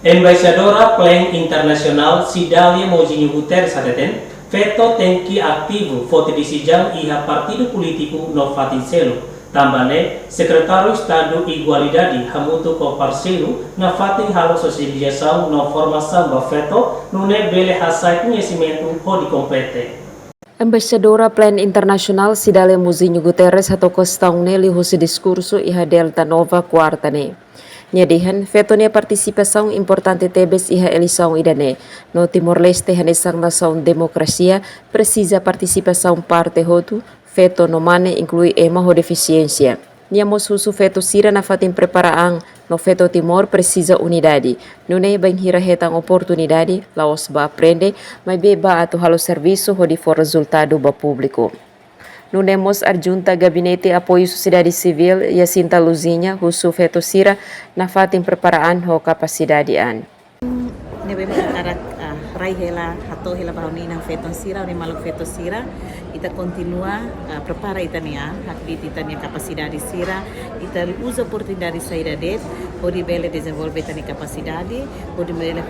Embaixadora Plan Internacional Cidália Mojinho Guterres Hadeten, veto tenki ativo forte decisão iha partido político no Fatincelo. Também, secretário de Estado e Igualdade Hamuto com parceiro na fatin halo socialização na formação do veto no nebele hasai conhecimento de compete. Embaixadora Plan Internacional Cidália Mojinho Guterres atau questão nele o discurso iha delta nova quarta ne. Nyadihan veto ne participação importante tebes iha eleição idane. No Timor-Leste hanesang nação democracia precisa participação parte hotu, veto no mane inclui ema ho deficiência. Niamos husu veto sira na fatin preparaan no veto Timor precisa unidade. Nune bang hira hetang oportunidade, laos ba aprende, may beba ato halo serviço ho di for resultado ba público. Nunemos adjunta gabinete apoio sociedade civil Jacinta Luzinha husu veto sira na fatin preparaan ho kapasidade an. Nebe makarak rai hela hato hela bahuni nang veto sira ni maluk veto sira ita continua prepara ita nia hakdit ita nia kapasidade sira ita usa oportunidade saída det odi bele desenvolve ita nia kapasidade odi bele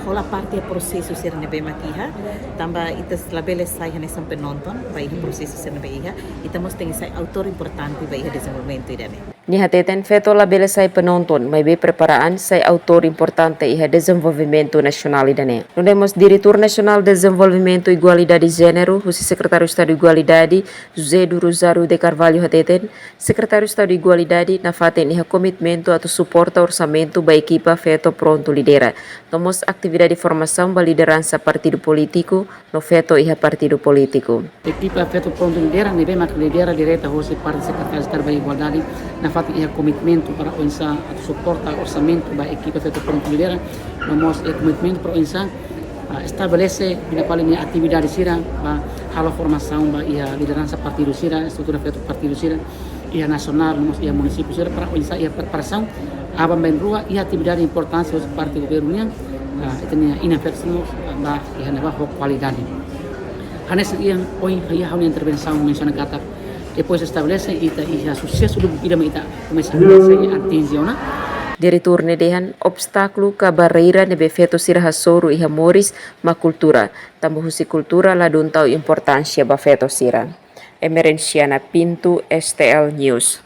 hola parte processo ser nebe makiha tamba ita labele sai hane sampai nonton bai processo ser nebe iha ita mos tengi sai autor importante bai desenvolvimento ida ne ni hateten veto labele sai penonton may be preparaan sai autor importante iha desenvolvimento nacional idane. Nós diretor nacional de desenvolvimento e igualdade de gênero, o secretário de Estado de Igualdade, José do Rosário de Carvalho hateten, secretário de Estado de Igualdade na faten iha commitmento atau suporta orçamento ba equipa veto pronto lidera. Tomos atividade de formação ba liderança partido político, no veto iha partido político. Equipa veto pronto lidera, nebe mak lidera direta hoje parte secretário de Estado da Igualdade na faten iha commitmento para onsa atau suporta orçamento ba equipa veto pronto lidera. Nós commitmento para onsa estabelece bila qual ini atividade sira ba halo formação ba ia liderança partido sira estrutura veto partido sira ia nacional nos ia município sira para onsa ia preparação aba ben rua ia atividade importante os parte governo itu nia inafeksimo ba ia neva qualidade hanes ia oi ia hau intervenção menciona kata depois estabelece ita ia sucesso do ida ita começa a atenção Diretor nedehan obstáculo ka barreira nebe veto sira hasoru iha moris ma kultura. Tambo husi kultura la duntau importância ba veto sira. Emerenciana Pinto, STL News.